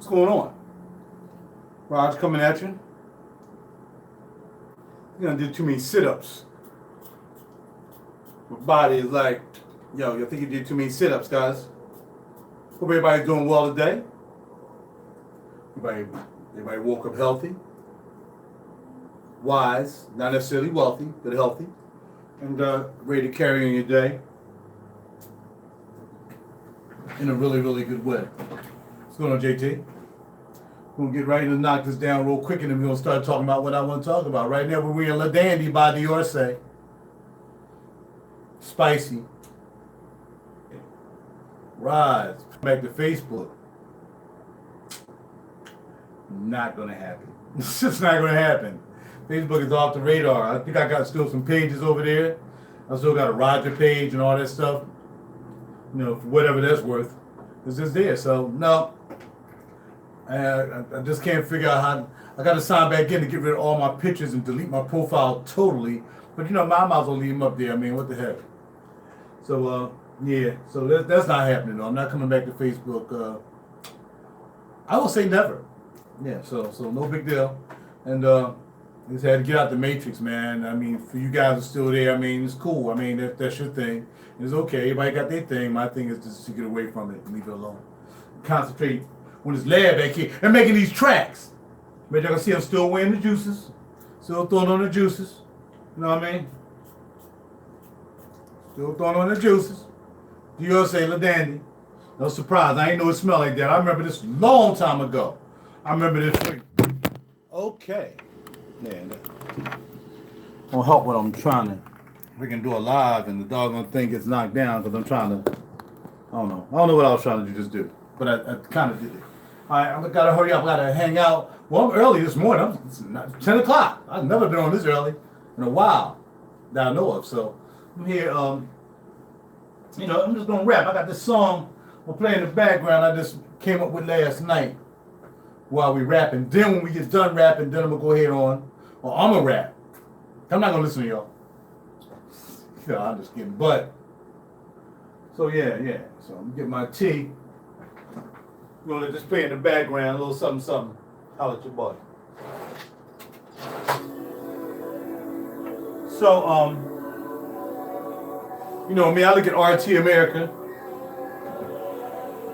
What's going on? Raj coming at you. You're gonna do too many sit-ups. My body is like, yo, you think you did too many sit-ups, guys. Hope everybody's doing well today. Everybody woke up healthy, wise, not necessarily wealthy, but healthy, and ready to carry on your day in a really, really good way. What's going on, JT? We're going to get right into knock this down real quick, and then we're going to start talking about what I want to talk about. Right now, we're wearing La Dandy by RaJuR I. Spicy. Rise. Back to Facebook. Not going to happen. It's just not going to happen. Facebook is off the radar. I think I got still some pages over there. I still got a RaJuR page and all that stuff. You know, for whatever that's worth. It's just there. So, no. I just can't figure out how. I got to sign back in to get rid of all my pictures and delete my profile totally. But, you know, I might as well leave them up there. I mean, what the heck? So, yeah. So, that's not happening, though. I'm not coming back to Facebook. I will say never. Yeah, so no big deal. And just had to get out the matrix, man. I mean, for you guys who are still there, I mean, it's cool. I mean, that's your thing. It's okay. Everybody got their thing. My thing is just to get away from it and leave it alone. Concentrate on this lab back here and making these tracks. But y'all can see I'm still wearing the juices. Still throwing on the juices. You know what I mean? Still throwing on the juices. RaJuR La Dandy. No surprise. I ain't know it smelled like that. I remember this long time ago. I remember this. Okay. Man, won't help what I'm trying to. We can do a live and the doggone thing gets knocked down because I'm trying to. I don't know what I was trying to just do. But I kind of did it. All right, I gotta hurry up. I gotta hang out. Well, I'm early this morning. It's 10 o'clock. I've never been on this early in a while that I know of. So I'm here. You know, I'm just gonna rap. I got this song we're playing in the background. I just came up with last night while we rapping. Then when we get done rapping, then I'm gonna go ahead on. Or I'm gonna rap. I'm not gonna listen to y'all. No, I'm just kidding. But so yeah. So I'm gonna get my tea. We're gonna just play in the background, a little something. Holla at your boy. So you know me, I look at RT America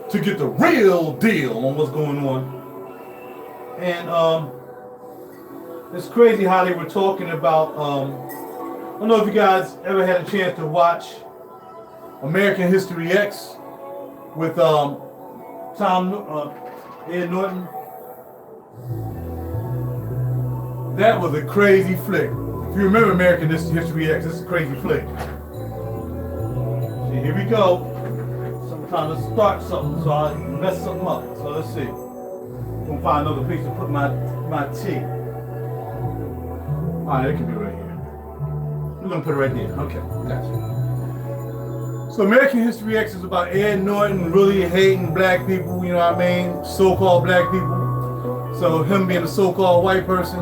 to get the real deal on what's going on. And it's crazy how they were talking about I don't know if you guys ever had a chance to watch American History X with Ed Norton. That was a crazy flick. If you remember American History X, this is a crazy flick. See, here we go. So I'm trying to start something, so I mess something up. So let's see. I'm gonna find another place to put my tea. Alright, it can be right here. We're gonna put it right here. Okay, gotcha. So American History X is about Ed Norton really hating black people, you know what I mean? So-called black people. So him being a so-called white person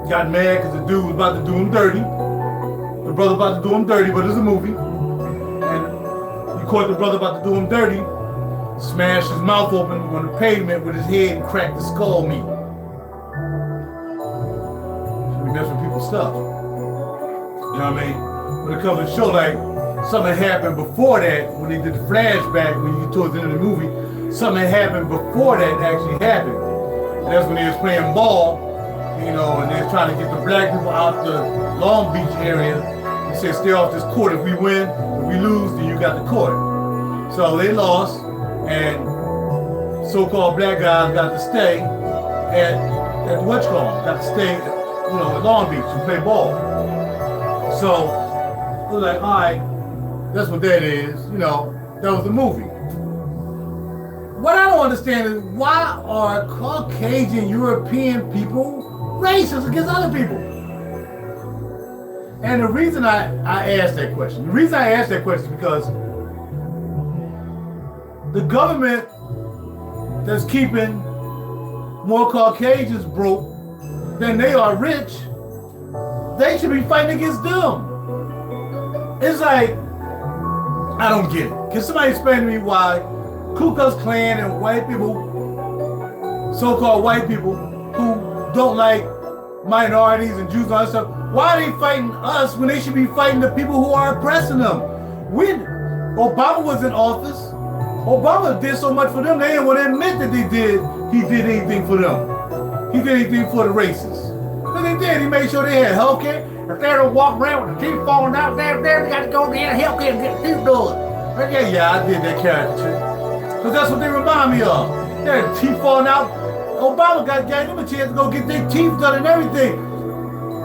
got mad because the dude was about to do him dirty. The brother about to do him dirty, but it's a movie. And he caught the brother about to do him dirty, smashed his mouth open on the pavement with his head and cracked the skull meat. So we mess with people's stuff. You know what I mean? When it comes to show, like, something happened before that, when they did the flashback, when you get towards the end of the movie, something happened before that actually happened. And that's when they was playing ball, you know, and they're trying to get the black people out the Long Beach area. They said, stay off this court. If we win, if we lose, then you got the court. So they lost, and so-called black guys got to stay at whatchamacallit, got to stay, you know, at Long Beach and play ball. So I was like, all right, that's what that is. You know, that was the movie. What I don't understand is why are Caucasian European people racist against other people? And the reason I asked that question, is because the government that's keeping more Caucasians broke than they are rich, they should be fighting against them. It's like, I don't get it. Can somebody explain to me why Ku Klux Klan and white people, so-called white people who don't like minorities and Jews and all that stuff, why are they fighting us when they should be fighting the people who are oppressing them? When Obama was in office, Obama did so much for them, they didn't want to admit that he did anything for them. He did anything for the racists. But he did. He made sure they had health care. If they don't walk around with the teeth falling out there, they got to go to their health care and get teeth done. Yeah, I did that caricature. Because that's what they remind me of. Their teeth falling out. Obama gave them a chance to go get their teeth done and everything.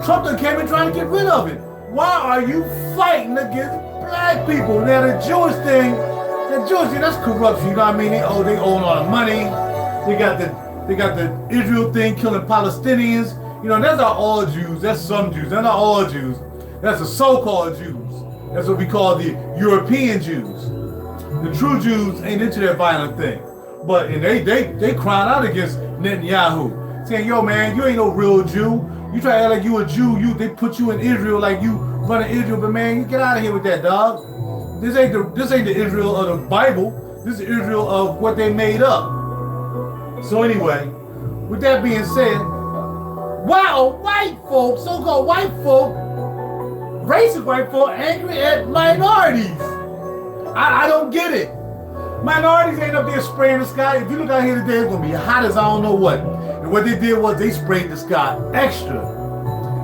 Trump done came in trying to get rid of it. Why are you fighting against black people? Now the Jewish thing, that's corruption, you know what I mean? They own all the money. They got the Israel thing, killing Palestinians. You know, that's not all Jews. That's some Jews. They're not all Jews. That's the so-called Jews. That's what we call the European Jews. The true Jews ain't into that violent thing. But and they crying out against Netanyahu, saying, "Yo, man, you ain't no real Jew. You try to act like you a Jew. They put you in Israel like you running Israel, but man, you get out of here with that, dog. This ain't the Israel of the Bible. This is Israel of what they made up." So anyway, with that being said, wow, white folks, so-called white folk, racist white folk, angry at minorities. I don't get it. Minorities ain't up there spraying the sky. If you look out here today, it's gonna be hot as I don't know what. And what they did was they sprayed the sky extra.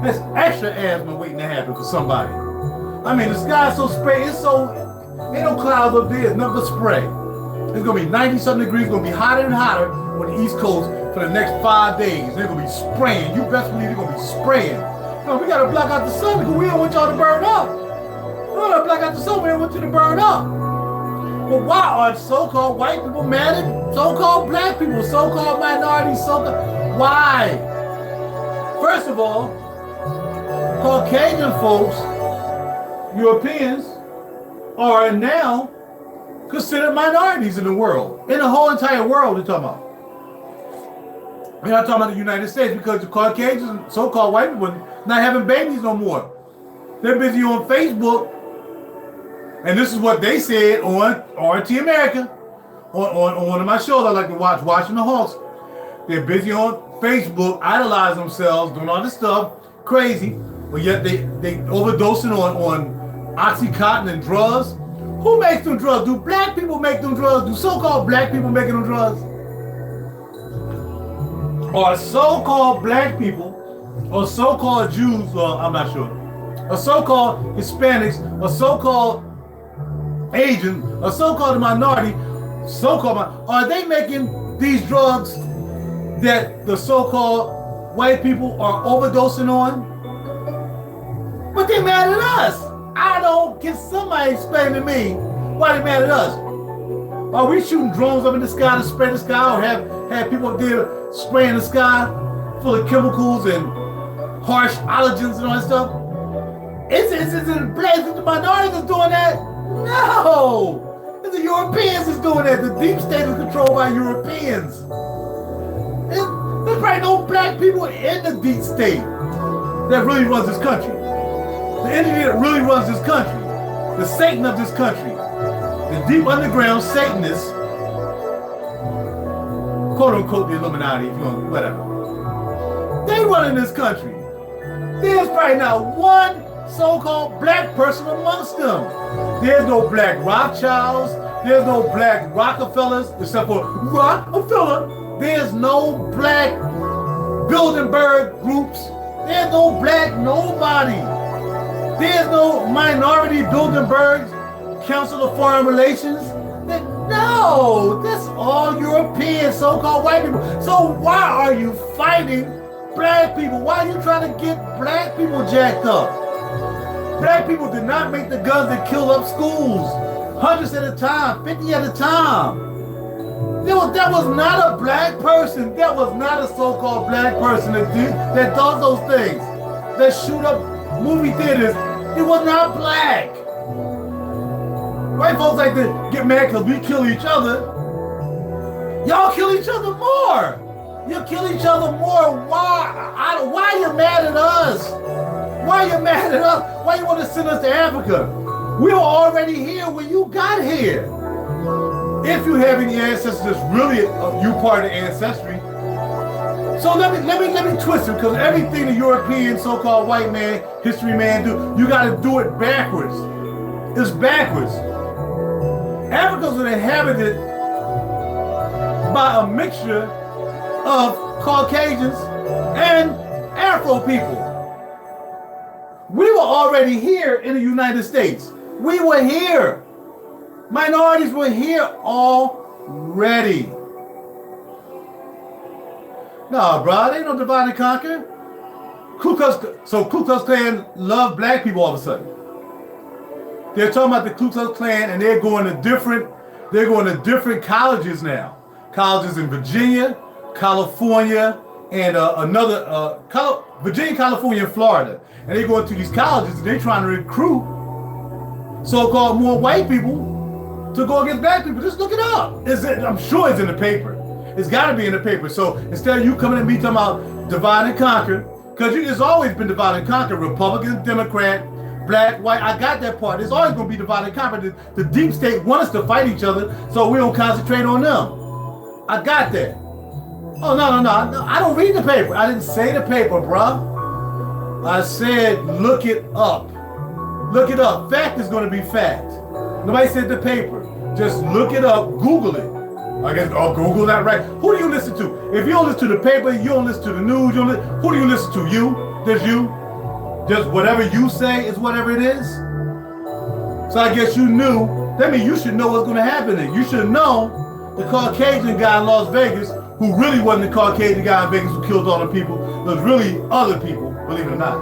That's extra asthma waiting to happen for somebody. I mean, the sky's so sprayed, ain't no clouds up there, it's nothing but spray. It's gonna be 90-something degrees, it's gonna be hotter and hotter on the East Coast for the next 5 days. They're gonna be spraying. You best believe they're gonna be spraying. No, we gotta block out the sun because we don't want y'all to burn up. We gotta block out the sun, we don't want you to burn up. But why are so-called white people mad at so-called black people, so-called minorities, why? First of all, Caucasian folks, Europeans, are now considered minorities in the world. In the whole entire world, we're talking about. We're not talking about the United States because the Caucasians, so-called white people, not having babies no more. They're busy on Facebook. And this is what they said on RT America, on one of my shows I like to watch, Watching the Hawks. They're busy on Facebook, idolizing themselves, doing all this stuff, crazy, but yet they overdosing on Oxycontin and drugs. Who makes them drugs? Do black people make them drugs? Do so-called black people making them drugs? Or so-called black people, or so-called Jews, or I'm not sure, or so-called Hispanics, or so-called Asian, or so-called minority, are they making these drugs that the so-called white people are overdosing on? But they mad at us. Can somebody explain to me why they mad at us? Are we shooting drones up in the sky to spray the sky, or have people up there spraying the sky full of chemicals and harsh allergens and all that stuff? Is it the minorities that's doing that? No! It's the Europeans that's doing that. The deep state is controlled by Europeans. There's probably no black people in the deep state that really runs this country. The entity that really runs this country. The Satan of this country. The deep underground Satanists. Quote unquote the Illuminati, if you want, whatever. They run in this country. There's probably not one so-called black person amongst them. There's no black Rothschilds. There's no black Rockefellers, except for Rockefeller. There's no black Bilderberg groups. There's no black nobody. There's no minority Bilderbergs, Council of Foreign Relations. No, that's all European so-called white people. So why are you fighting black people? Why are you trying to get black people jacked up? Black people did not make the guns that kill up schools. Hundreds at a time, 50 at a time. That was not a black person. That was not a so-called black person that does those things. That shoot up movie theaters. It was not black. White folks like to get mad because we kill each other. Y'all kill each other more. You kill each other more. Why? Why are you mad at us? Why are you mad at us? Why you want to send us to Africa? We were already here when you got here. if you have any ancestors that's really you part of the ancestry. So let me twist it, because everything the European so-called white man, history man do, you got to do it backwards. It's backwards. Africa was inhabited by a mixture of Caucasians and Afro people. We were already here in the United States. We were here. Minorities were here already. No, bro, they ain't no divide and conquer. Ku Klux Klan love black people all of a sudden. They're talking about the Ku Klux Klan, and they're going to different colleges now. Colleges in Virginia, California, and Virginia, California, and Florida. And they're going to these colleges, and they're trying to recruit so-called more white people to go against black people. Just look it up. I'm sure it's in the paper. It's got to be in the paper. So instead of you coming at me talking about divide and conquer, because it's always been divide and conquer, Republican, Democrat, black, white, I got that part. It's always going to be divide and conquer. The deep state wants us to fight each other, so we don't concentrate on them. I got that. Oh, no. I don't read the paper. I didn't say the paper, bruh. I said look it up. Look it up. Fact is going to be fact. Nobody said the paper. Just look it up. Google it. I guess I'll Google that, right? Who do you listen to? If you don't listen to the paper, you don't listen to the news, who do you listen to? You? Just you? Just whatever you say is whatever it is? So I guess you knew. That means you should know what's going to happen then. You should know the Caucasian guy in Las Vegas, who really wasn't the Caucasian guy in Vegas who killed all the people. It was really other people, believe it or not.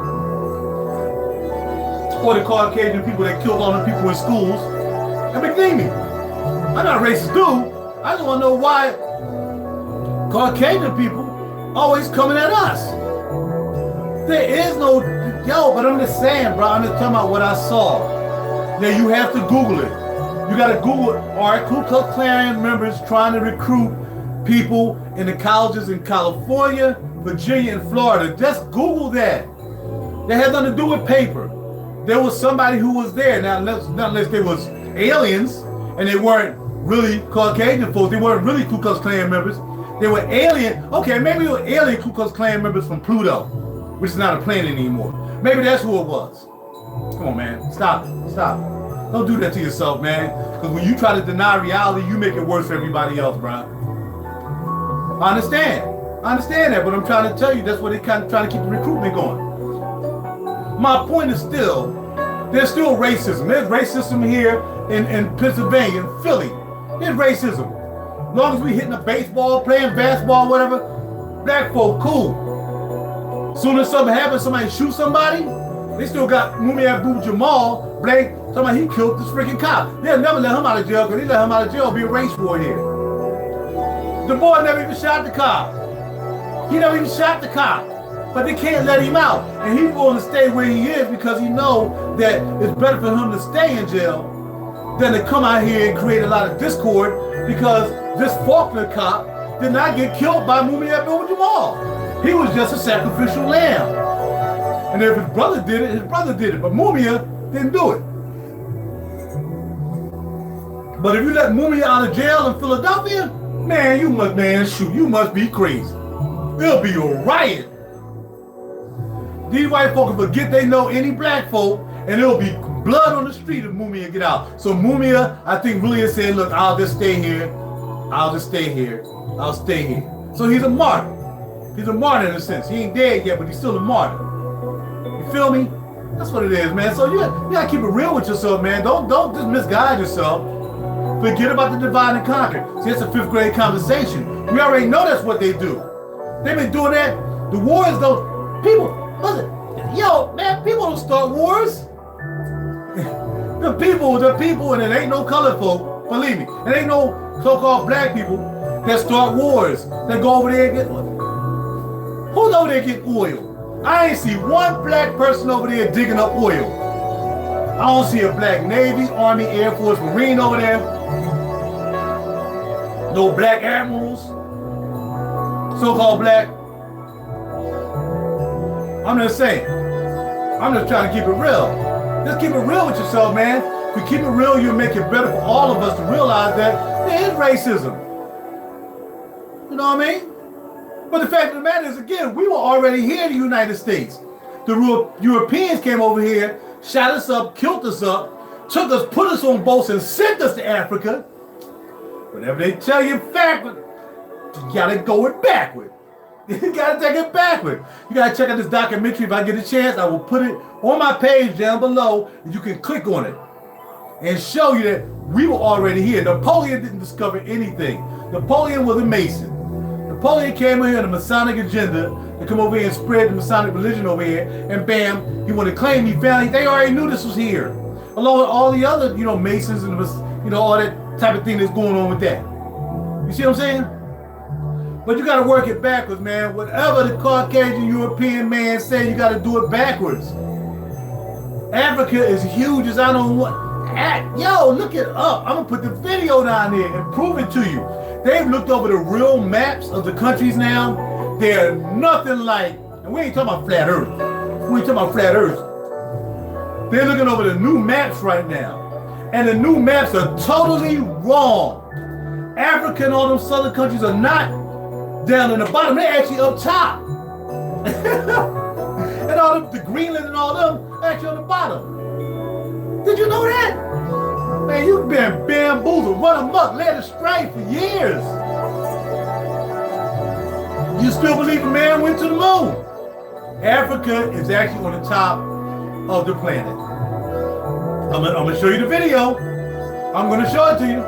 Or the Caucasian people that killed all the people in schools. And believe me, I'm not racist dude. I just want to know why Caucasian people always coming at us. There is no, but I'm just saying, bro, I'm just talking about what I saw. Now you have to Google it. You got to Google it. All right, Ku Klux Klan members trying to recruit people in the colleges in California, Virginia, and Florida. Just Google that. That has nothing to do with paper. There was somebody who was there. Now, unless they was aliens and they weren't really Caucasian folks, they weren't really Ku Klux Klan members. They were alien. Okay, maybe they were alien Ku Klux Klan members from Pluto, which is not a planet anymore. Maybe that's who it was. Come on, man. Stop it. Stop it. Don't do that to yourself, man. Because when you try to deny reality, you make it worse for everybody else, bro. I understand that, but I'm trying to tell you that's what they kind of trying to keep the recruitment going. My point is there's still racism. There's racism here in Pennsylvania, in Philly. There's racism. As long as we hitting a baseball, playing basketball, whatever, black folk, cool. Soon as something happens, somebody shoot somebody, they still got Mumia Abu-Jamal, black, somebody he killed this freaking cop. They'll never let him out of jail because they let him out of jail be a race war here. The boy never even shot the cop. He never even shot the cop. But they can't let him out. And he's going to stay where he is because he knows that it's better for him to stay in jail than to come out here and create a lot of discord, because this Faulkner cop did not get killed by Mumia Abu-Jamal. He was just a sacrificial lamb. And if his brother did it, his brother did it. But Mumia didn't do it. But if you let Mumia out of jail in Philadelphia, man, you must be crazy. It'll be a riot. These white folk will forget they know any black folk, and it'll be blood on the street if Mumia get out. So Mumia, I think, really said, look, I'll just stay here. I'll stay here. So he's a martyr. He's a martyr in a sense. He ain't dead yet, but he's still a martyr. You feel me? That's what it is, man. So you gotta keep it real with yourself, man. Don't just misguide yourself. Forget about the divide and conquer. See, it's a 5th grade conversation. We already know that's what they do. They've been doing that. The wars don't, people, listen, yo, man, people don't start wars. The people, and it ain't no colored folk, believe me. It ain't no so-called black people that start wars, that go over there and get oil. Who's over there getting oil? I ain't see one black person over there digging up oil. I don't see a black Navy, Army, Air Force, Marine over there. No black admirals, so-called black. I'm just saying. I'm just trying to keep it real. Just keep it real with yourself, man. If you keep it real, you'll make it better for all of us to realize that Where is racism? You know what I mean? But the fact of the matter is, again, we were already here in the United States. The Europeans came over here, shot us up, killed us up, took us, put us on boats, and sent us to Africa. Whatever they tell you backward, you gotta go it backward. You gotta take it backward. You gotta check out this documentary. If I get a chance, I will put it on my page down below, and you can click on it and show you that we were already here. Napoleon didn't discover anything. Napoleon was a Mason. Napoleon came over here on the Masonic agenda to come over here and spread the Masonic religion over here, and bam, he wanted to claim he found it. They already knew this was here, along with all the other, Masons and all that type of thing that's going on with that. You see what I'm saying? But you got to work it backwards, man. Whatever the Caucasian European man say, you got to do it backwards. Africa is huge as I don't want. Yo, look it up. I'm gonna put the video down there and prove it to you. They've looked over the real maps of the countries now. They're nothing like, and we ain't talking about flat earth. We ain't talking about flat earth. They're looking over the new maps right now. And the new maps are totally wrong. Africa and all them southern countries are not down in the bottom. They're actually up top. And all the Greenland and all them are actually on the bottom. Did you know that? Man, you've been bamboozled, run amok, led astray for years. You still believe a man went to the moon? Africa is actually on the top of the planet. I'm gonna show you the video. I'm gonna show it to you.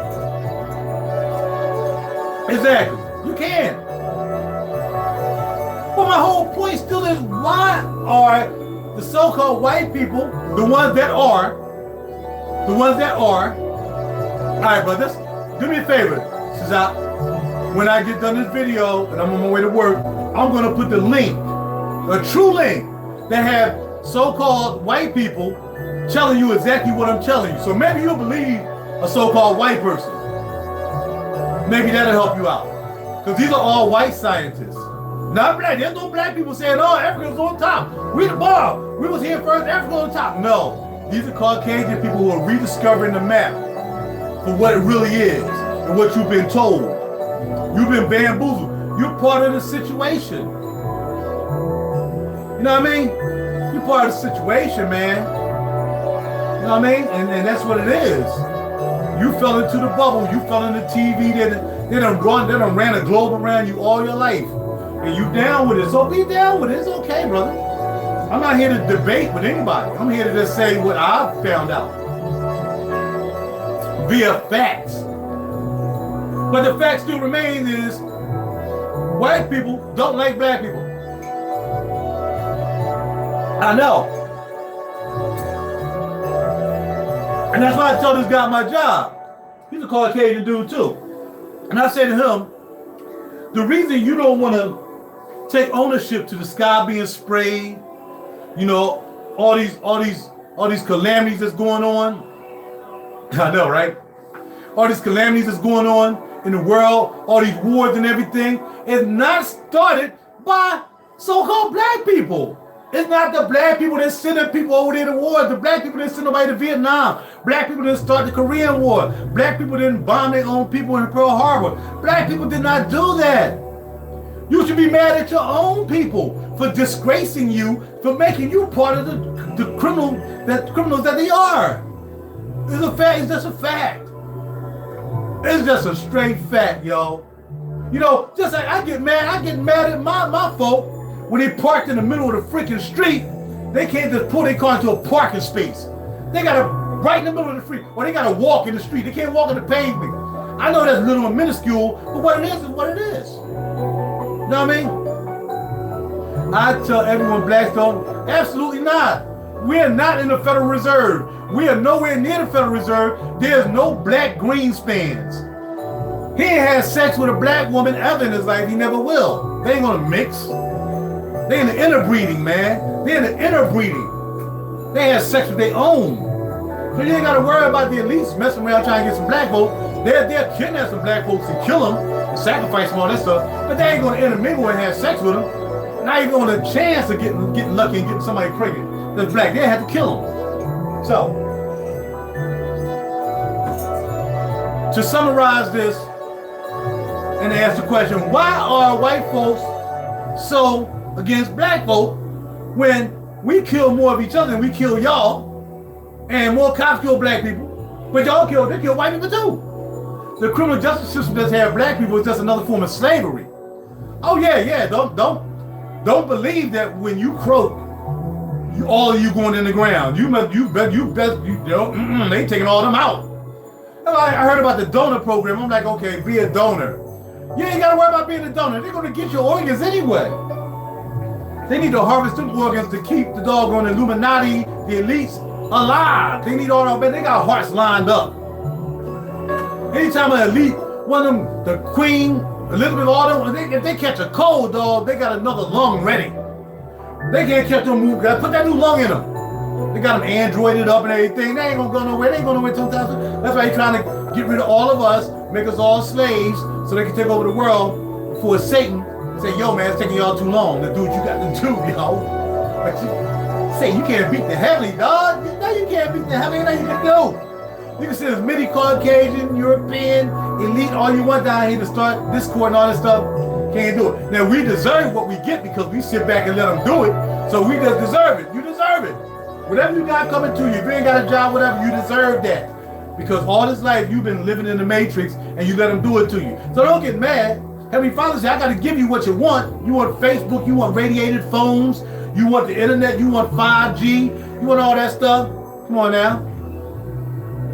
Exactly. You can. But my whole point still is, why are the so-called white people, the ones that are, all right, brothers, do me a favor. When I get done this video and I'm on my way to work, I'm going to put the link, a true link, that have so-called white people telling you exactly what I'm telling you. So maybe you'll believe a so-called white person. Maybe that'll help you out. Because these are all white scientists. Not black. There's no black people saying, oh, Africa's on top. We the bar. We was here first. Africa on top. No. These are Caucasian people who are rediscovering the map for what it really is and what you've been told. You've been bamboozled. You're part of the situation. You know what I mean? You're part of the situation, man. You know what I mean? And that's what it is. You fell into the bubble. You fell into TV. They done ran a globe around you all your life. And you down with it. So be down with it. It's okay, brother. I'm not here to debate with anybody. I'm here to just say what I've found out via facts. But the fact still remains is white people don't like black people. I know. And that's why I tell this guy my job. He's a Caucasian dude too. And I say to him, the reason you don't want to take ownership to the sky being sprayed, all these calamities that's going on. I know, right? All these calamities that's going on in the world, all these wars and everything, is not started by so-called black people. It's not the black people that sending people over there to war. The black people didn't send nobody to Vietnam. Black people didn't start the Korean War. Black people didn't bomb their own people in Pearl Harbor. Black people did not do that. You should be mad at your own people for disgracing you, for making you part of the criminals that they are. It's a fact. It's just a fact. It's just a straight fact, yo. Just like I get mad at my folk when they parked in the middle of the freaking street. They can't just pull their car into a parking space. They gotta right in the middle of the street, or they gotta walk in the street. They can't walk on the pavement. I know that's little and minuscule, but what it is what it is. You know what I mean? I tell everyone blacks don't, absolutely not. We are not in the Federal Reserve. We are nowhere near the Federal Reserve. There's no black Greenspans. He ain't had sex with a black woman ever in his life. He never will. They ain't gonna mix. They in the interbreeding, man. They in the interbreeding. They have sex with their own. So you ain't gotta worry about the elites messing around trying to get some black folks. They'll kidnap some black folks and kill them and sacrifice them, all that stuff. But they ain't gonna intermingle and have sex with them. Not even on a chance of getting lucky and getting somebody pregnant that's black. They have to kill them. So To summarize this and ask the question, why are white folks so against black folk when we kill more of each other than we kill y'all, and more cops kill black people, but y'all they kill white people too. The criminal justice system doesn't have black people, it's just another form of slavery. Oh yeah, don't believe that when you croak, all of you going in the ground. They taking all them out. I heard about the donor program. I'm like, okay, be a donor. You ain't gotta worry about being a donor. They're gonna get your organs anyway. They need to harvest them organs to keep the doggone Illuminati, the elites, alive. They need all that. They got hearts lined up. Anytime an elite, one of them, the Queen, Elizabeth, all them, if they catch a cold, dog, they got another lung ready. They can't catch them move. Put that new lung in them. They got them androided up and everything. They ain't gonna go nowhere. They ain't going nowhere sometimes. That's why they're trying to get rid of all of us, make us all slaves, so they can take over the world before Satan say, yo, man, it's taking y'all too long to do what you got to do, yo. But you say you can't beat the heavenly, dog. No, you can't beat the heavenly. Nothing you can do. You can send as many Caucasian, European, elite, all you want down here to start Discord and all this stuff. Can't do it. Now, we deserve what we get because we sit back and let them do it. So we just deserve it. You deserve it. Whatever you got coming to you, if you ain't got a job, whatever, you deserve that. Because all this life you've been living in the matrix and you let them do it to you. So don't get mad. Heavenly Father said, I got to give you what you want. You want Facebook, you want radiated phones, you want the internet, you want 5G, you want all that stuff. Come on now.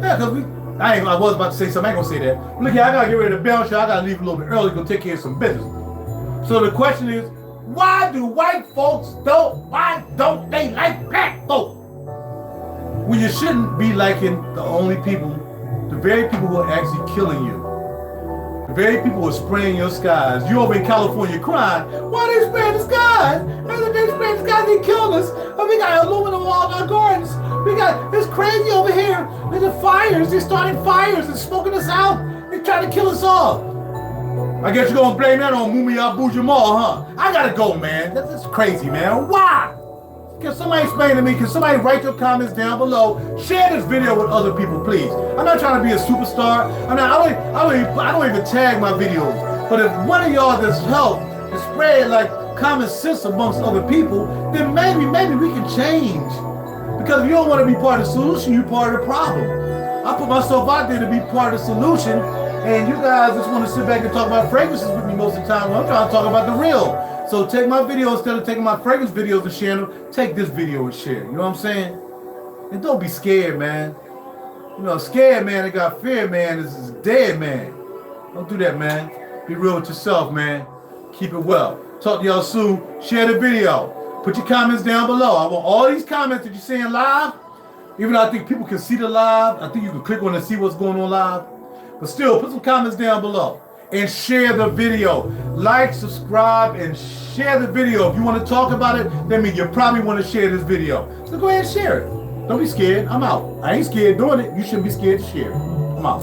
Yeah, because I was about to say something, I ain't gonna say that. Look here, I gotta get ready to bounce you. I gotta leave a little bit early to go take care of some business. So the question is, why do white folks why don't they like black folk? Well, you shouldn't be liking the only people, the very people who are actually killing you. The very people who are spraying your skies. You over in California crying, why they spraying the skies? They spraying the skies, they killing us. We got aluminum all in our gardens. It's crazy over here. There's the fires, they started fires and smoking us out. They trying to kill us all. I guess you're gonna blame that on Mumia Abu Jamal, huh? I gotta go, man. That's crazy, man. Why? Can somebody explain to me? Can somebody write your comments down below? Share this video with other people, please. I'm not trying to be a superstar. I don't even tag my videos. But if one of y'all just help to spread like common sense amongst other people, then maybe we can change. Because if you don't want to be part of the solution, you're part of the problem. I put myself out there to be part of the solution, and you guys just want to sit back and talk about fragrances with me most of the time. Well, I'm trying to talk about the real. So take my video, instead of taking my fragrance videos and sharing them, take this video and share. You know what I'm saying? And don't be scared, man. You know, scared man that got fear, man, is dead, man. Don't do that, man. Be real with yourself, man. Keep it well. Talk to y'all soon. Share the video. Put your comments down below. I want all these comments that you're saying live. Even though I think people can see the live, I think you can click on and see what's going on live. But still, put some comments down below. And share the video. Like, subscribe, and share the video. If you want to talk about it, that means you probably want to share this video. So go ahead and share it. Don't be scared. I'm out. I ain't scared doing it. You shouldn't be scared to share it. I'm out.